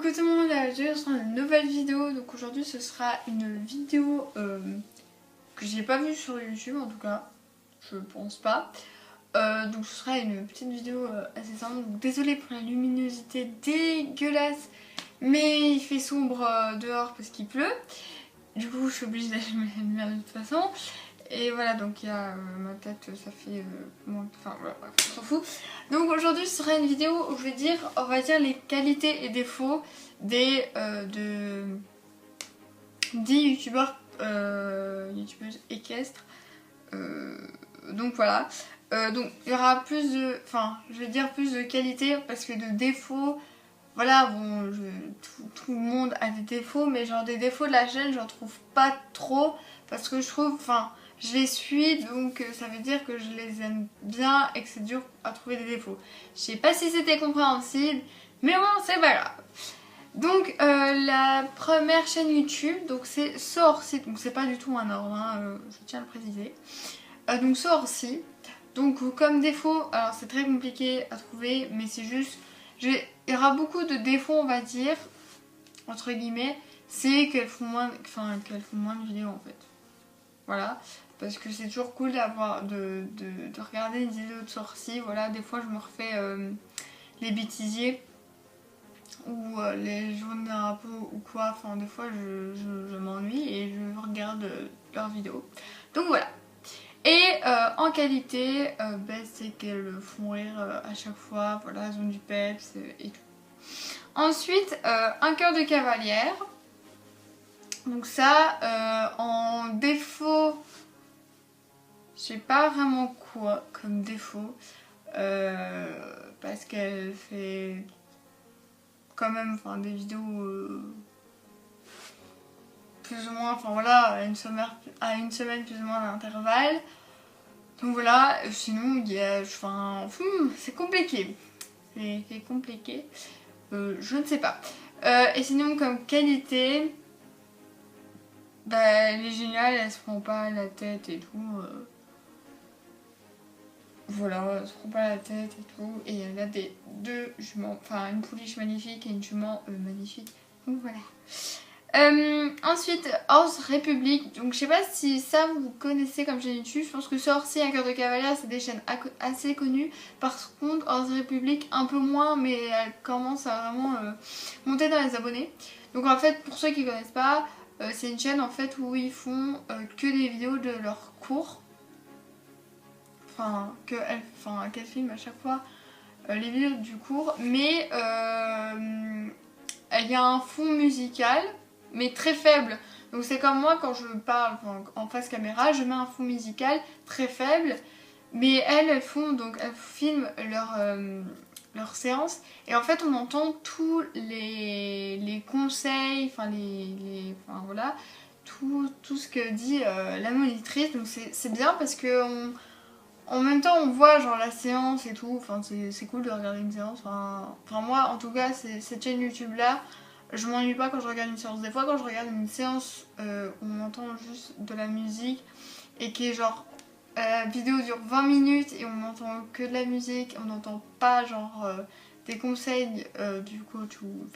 Coucou tout le monde, je sur une nouvelle vidéo. Donc aujourd'hui ce sera une vidéo que j'ai pas vue sur YouTube en tout cas, je pense pas. Donc ce sera une petite vidéo assez simple. Donc désolée pour la luminosité dégueulasse, mais il fait sombre dehors parce qu'il pleut. Du coup je suis obligée d'allumer la lumière de toute façon. Et voilà, donc il y a ma tête, ça fait enfin voilà, on s'en fout. Donc aujourd'hui ce sera une vidéo où je vais dire, on va dire les qualités et défauts des 10 youtubeurs, youtubeuses équestres. Donc voilà. Donc il y aura plus de, enfin je vais dire plus de qualité parce que de défauts, voilà, bon, tout le monde a des défauts, mais genre des défauts de la chaîne, j'en trouve pas trop parce que je trouve, enfin, je les suis, donc ça veut dire que je les aime bien et que c'est dur à trouver des défauts. Je sais pas si c'était compréhensible, mais bon, c'est pas grave. Donc la première chaîne YouTube, donc c'est Sourcy, donc c'est pas du tout un ordre, hein, je tiens à le préciser. Donc Sourcy, donc comme défaut, alors c'est très compliqué à trouver, mais c'est juste, il y aura beaucoup de défauts on va dire, entre guillemets, c'est qu'elles font moins de vidéos en fait. Voilà, parce que c'est toujours cool d'avoir de regarder une vidéo de Sourcy. Voilà, des fois je me refais les bêtisiers ou les jaunes drapeaux ou quoi, enfin des fois je m'ennuie et je regarde leurs vidéos. Donc voilà. Et en qualité, c'est qu'elles font rire à chaque fois, voilà, elles ont du peps et tout. Ensuite, un cœur de cavalière. Donc ça, en défaut, je sais pas vraiment quoi comme défaut. Parce qu'elle fait quand même des vidéos plus ou moins, enfin voilà, à une semaine plus ou moins d'intervalle. Donc voilà, sinon il y a, c'est compliqué. C'est compliqué. Je ne sais pas. Et sinon comme qualité, elle est géniale, elle se prend pas la tête et tout. Voilà, elle se prend pas la tête et tout. Et elle a deux juments, enfin une pouliche magnifique et une jument magnifique. Donc voilà. Ensuite, Horse République. Donc je sais pas si ça vous connaissez comme chaîne YouTube. Je pense que Sourcy et Un Cœur de Cavalière c'est des chaînes assez connues. Par contre, Horse République un peu moins, mais elle commence à vraiment monter dans les abonnés. Donc en fait, pour ceux qui connaissent pas, c'est une chaîne en fait où ils font que des vidéos de leurs cours. Qu'elle filme à chaque fois les vidéos du cours. Mais il y a un fond musical mais très faible. Donc c'est comme moi quand je parle en face caméra, je mets un fond musical très faible. Mais elles filment leur séance et en fait on entend tous les conseils, voilà, tout ce que dit la monitrice. Donc c'est bien parce que en même temps on voit genre la séance et tout, c'est cool de regarder une séance. Enfin moi en tout cas cette chaîne YouTube là, je m'ennuie pas quand je regarde une séance. Des fois quand je regarde une séance on entend juste de la musique et qui est genre la vidéo dure 20 minutes et on n'entend que de la musique, on n'entend pas genre des conseils du coach ou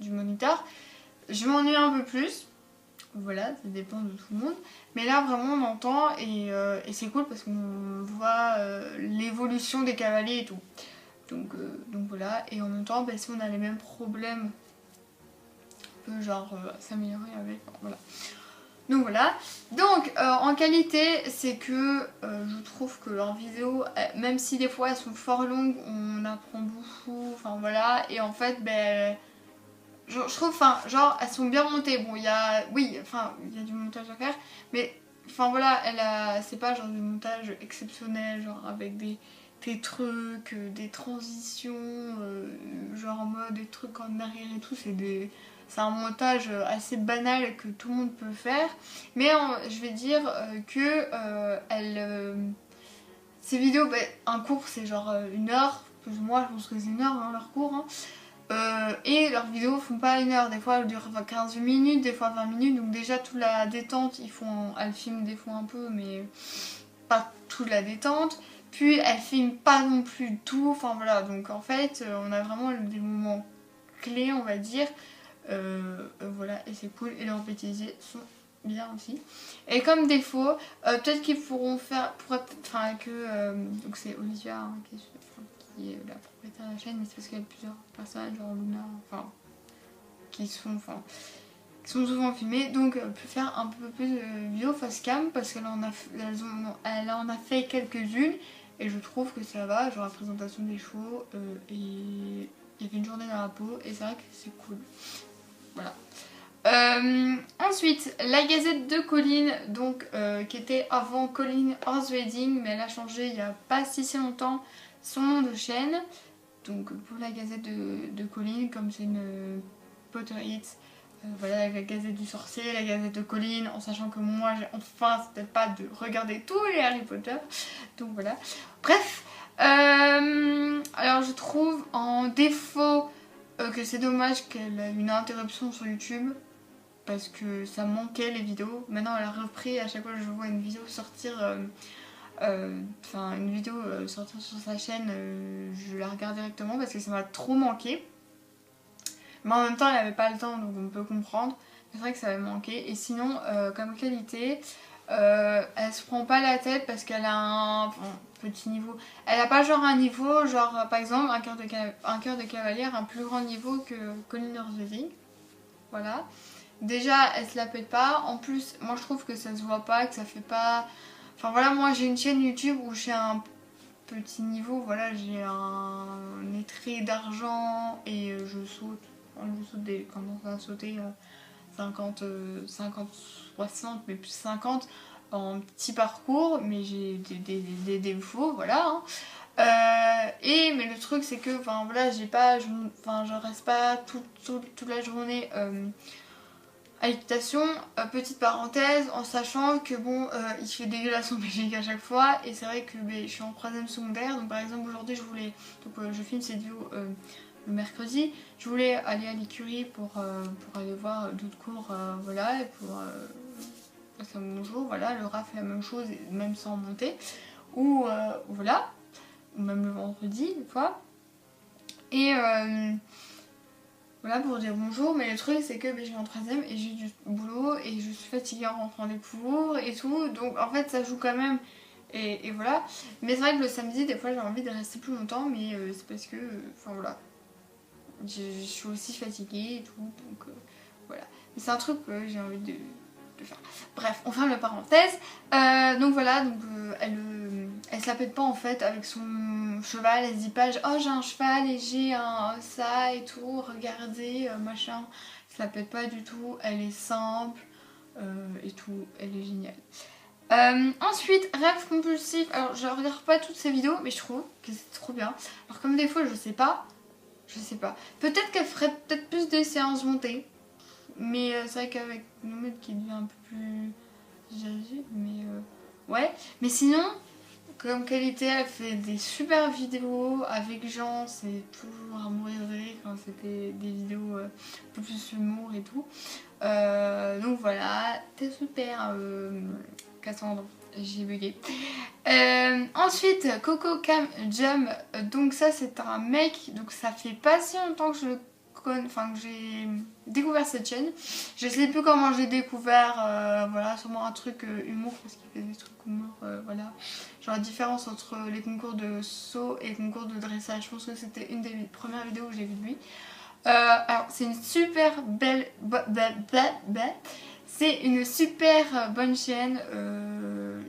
du moniteur, je m'ennuie un peu plus. Voilà, ça dépend de tout le monde. Mais là vraiment on entend et c'est cool parce qu'on voit l'évolution des cavaliers et tout. Donc voilà, et en même temps si on a les mêmes problèmes, on peut genre s'améliorer avec, voilà. Donc voilà, donc en qualité c'est que je trouve que leurs vidéos, même si des fois elles sont fort longues, on apprend beaucoup, enfin voilà, et en fait je trouve, genre elles sont bien montées. Bon il y a du montage à faire, mais voilà, c'est pas genre du montage exceptionnel, genre avec des trucs, des transitions, genre en mode des trucs en arrière et tout, c'est un montage assez banal que tout le monde peut faire. Mais je vais dire que ces vidéos, un cours c'est genre 1 heure, plus ou moins, je pense que c'est 1 heure leur cours. Et leurs vidéos font pas 1 heure, des fois elles durent 15 minutes, des fois 20 minutes. Donc déjà toute la détente, elles filment des fois un peu, mais pas toute la détente. Puis elles filment pas non plus tout, enfin voilà, donc en fait on a vraiment des moments clés, on va dire. Voilà, et c'est cool. Et leurs bêtisiers sont bien aussi. Et comme défaut, peut-être qu'ils pourront faire, enfin que, donc c'est Olivia hein, qui est la propriétaire de la chaîne, mais c'est parce qu'il y a plusieurs personnages, genre Luna, enfin, qui sont souvent filmés, donc elle peut faire un peu plus de vidéos face cam parce qu'elle elle en a fait quelques-unes et je trouve que ça va, genre la présentation des chevaux et il y avait une journée dans la peau et c'est vrai que c'est cool. Voilà. Ensuite, la Gazette de Colline, donc qui était avant Colline Horse Wedding, mais elle a changé il n'y a pas si longtemps son nom de chaîne. Donc pour la Gazette de Colline, comme c'est une Potterhead, voilà, la Gazette du Sorcier, la Gazette de Colline, en sachant que moi j'ai enfin peut-être pas de regarder tous les Harry Potter. Donc voilà. Bref, alors je trouve en défaut que c'est dommage qu'elle ait une interruption sur YouTube. Parce que ça manquait les vidéos. Maintenant elle a repris, à chaque fois que je vois une vidéo sortir, sortir sur sa chaîne, je la regarde directement parce que ça m'a trop manqué. Mais en même temps elle n'avait pas le temps donc on peut comprendre. C'est vrai que ça avait manqué. Et sinon comme qualité, elle se prend pas la tête parce qu'elle a un petit niveau. Elle a pas genre un niveau, genre par exemple un cœur de cavalière, un plus grand niveau que Colline Horse Wedding. Voilà. Déjà, elle se la pète pas. En plus, moi je trouve que ça se voit pas, que ça fait pas... Enfin voilà, moi j'ai une chaîne YouTube où j'ai un petit niveau. Voilà, j'ai un étrait d'argent et je saute. Quand je saute quand on va sauter 50, 60, mais plus 50 en petit parcours. Mais j'ai des défauts, voilà. Hein. Mais le truc c'est que, enfin voilà, je reste pas toute la journée... à l'équitation, petite parenthèse, en sachant que bon, il fait dégueulasse en Belgique à chaque fois, et c'est vrai que je suis en 3ème secondaire, donc par exemple aujourd'hui je filme cette vidéo le mercredi, je voulais aller à l'écurie pour aller voir d'autres cours, voilà, et pour passer un bon jour, voilà, le RAF fait la même chose, même sans monter, ou voilà, ou même le vendredi des fois, et voilà pour dire bonjour, mais le truc c'est que je suis en 3ème et j'ai du boulot et je suis fatiguée en rentrant des cours et tout, donc en fait ça joue quand même et voilà. Mais c'est vrai que le samedi des fois j'ai envie de rester plus longtemps, mais c'est parce que, enfin voilà, je suis aussi fatiguée et tout, donc voilà. Mais c'est un truc que j'ai envie de faire. Bref, on ferme la parenthèse. Donc voilà, donc elle se la pète pas en fait avec son cheval, elle se dit pas oh j'ai un cheval et j'ai ça et tout, regardez, machin. Elle se la pète pas du tout, elle est simple et tout, elle est géniale. Ensuite, rêve compulsif. Alors je regarde pas toutes ces vidéos, mais je trouve que c'est trop bien. Alors comme des fois je sais pas. Peut-être qu'elle ferait peut-être plus des séances montées. Mais c'est vrai qu'avec Nomad qui devient un peu plus âgé, mais ouais. Mais sinon, comme qualité, elle fait des super vidéos avec Jean, c'est toujours à mourir de rire quand c'était des vidéos un peu plus humour et tout. Donc voilà, t'es super Cassandre, j'ai bugué. Ensuite, Coco Cam Jam, donc ça c'est un mec, donc ça fait pas si longtemps que que j'ai découvert cette chaîne. Je sais plus comment j'ai découvert, voilà, sûrement un truc humour parce qu'il fait des trucs humour, voilà. Genre la différence entre les concours de saut et les concours de dressage, je pense que c'était une des premières vidéos que j'ai vues de lui. Alors c'est une super belle, c'est une super bonne chaîne,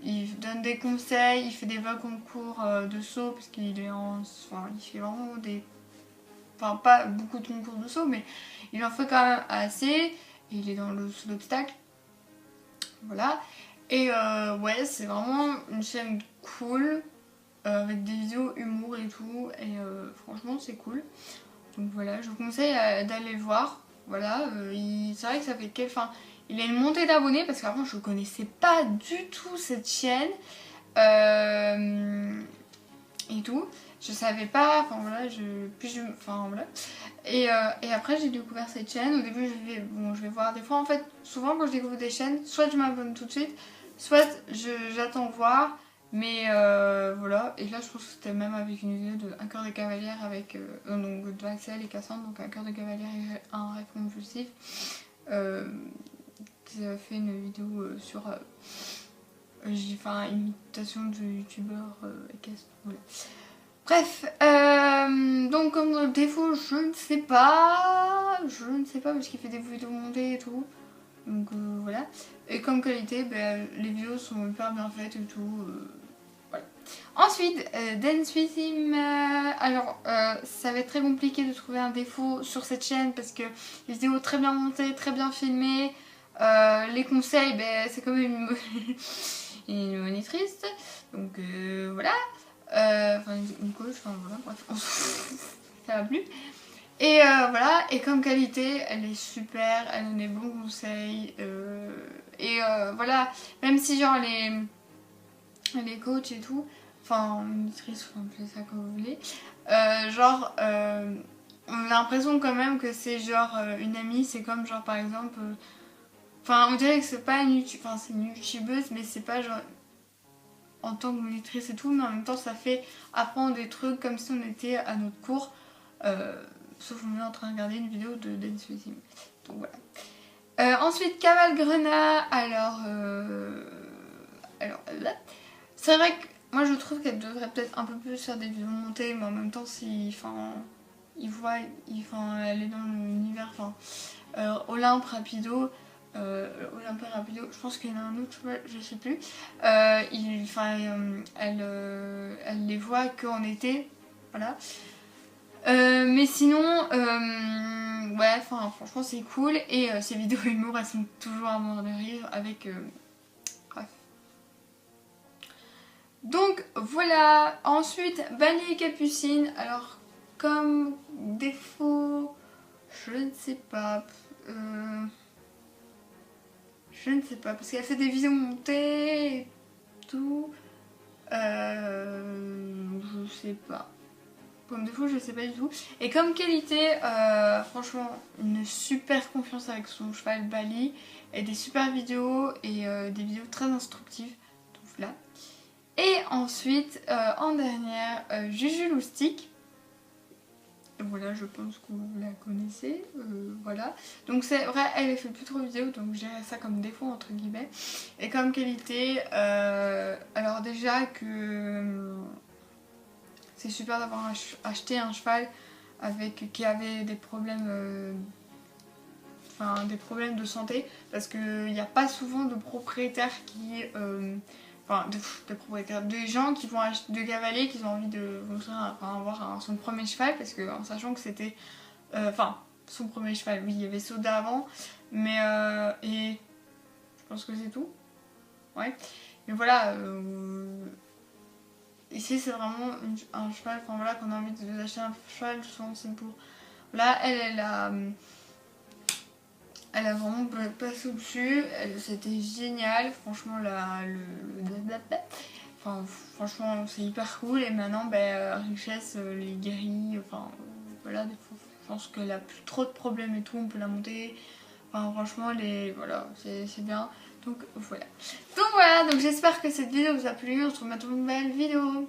il donne des conseils, il fait des vrais concours de saut parce qu'il est il fait vraiment des... Enfin pas beaucoup de concours de saut mais il en fait quand même assez et il est dans le saut d'obstacle. Voilà. Et ouais c'est vraiment une chaîne cool avec des vidéos humour et tout et franchement c'est cool. Donc voilà je vous conseille d'aller le voir. Voilà, c'est vrai que ça fait il a une montée d'abonnés parce qu'avant je connaissais pas du tout cette chaîne et tout. Je savais pas, enfin voilà, voilà. Et après j'ai découvert cette chaîne. Au début je vais voir des fois souvent quand je découvre des chaînes, soit je m'abonne tout de suite, soit j'attends voir Mais voilà, et là je pense que c'était même avec une vidéo de un cœur de cavalière avec donc de Axel et Cassandre, donc un cœur de cavalière et un rêve compulsif. Qui a fait une vidéo sur imitation de youtubeur et Cassandre. Voilà. Bref, donc comme défaut, je ne sais pas parce qu'il fait des vidéos montées et tout. Donc voilà. Et comme qualité, les vidéos sont hyper bien faites et tout. Voilà. Ensuite, Dance with Him. Alors, ça va être très compliqué de trouver un défaut sur cette chaîne parce que les vidéos très bien montées, très bien filmées. Les conseils, c'est quand même une monitrice. Donc voilà. Enfin, une coach, enfin voilà, bref, ça va plus. Et voilà, et comme qualité, elle est super, elle donne des bons conseils. Voilà, même si genre les coachs et tout, enfin, monitrice, enfin, appelez ça comme vous voulez, on a l'impression quand même que c'est genre une amie, c'est comme genre par exemple, enfin, on dirait que c'est pas c'est une youtubeuse, mais c'est pas genre en tant que monitrice et tout, mais en même temps ça fait apprendre des trucs comme si on était à notre cours, sauf qu'on est en train de regarder une vidéo de Dance with Him. Donc voilà. Ensuite, Caval Grenat, alors là, c'est vrai que moi je trouve qu'elle devrait peut-être un peu plus faire des vidéos montées, mais en même temps si, elle est dans l'univers, Olympe Rapido. Olympia Rapido, je pense qu'il y en a un autre, je sais plus. Elle les voit qu'en été, voilà. Mais sinon, ouais, franchement c'est cool. Et ces vidéos humour, elles sont toujours à mort de rire avec. Bref. Donc voilà. Ensuite, Bali et Capucine. Alors, comme défaut, je ne sais pas. Je ne sais pas, parce qu'elle fait des vidéos montées et tout. Je sais pas. Comme défaut, je sais pas du tout. Et comme qualité, franchement, une super confiance avec son cheval Bali. Et des super vidéos et des vidéos très instructives. Donc voilà. Et ensuite, en dernière, Juju Loustic. Voilà, je pense que vous la connaissez, voilà. Donc c'est vrai, elle fait plus trop de vidéos, donc j'ai ça comme défaut entre guillemets. Et comme qualité, alors déjà que c'est super d'avoir acheté un cheval qui avait des problèmes, des problèmes de santé, parce qu'il n'y a pas souvent de propriétaires qui... des propriétaires, des gens qui vont acheter de cavaliers, qui ont envie de avoir son premier cheval, parce que en sachant que c'était son premier cheval, oui, il y avait Soda avant, mais et je pense que c'est tout, ouais, mais voilà, ici c'est vraiment un cheval, qu'on a envie d'acheter un cheval, souvent c'est pour, là elle a vraiment passé au-dessus, c'était génial, franchement franchement c'est hyper cool. Et maintenant Richesse les guérit, voilà, je pense qu'elle a plus trop de problèmes et tout, on peut la monter, franchement voilà, c'est bien. Donc voilà, donc j'espère que cette vidéo vous a plu, on se remet dans une nouvelle vidéo.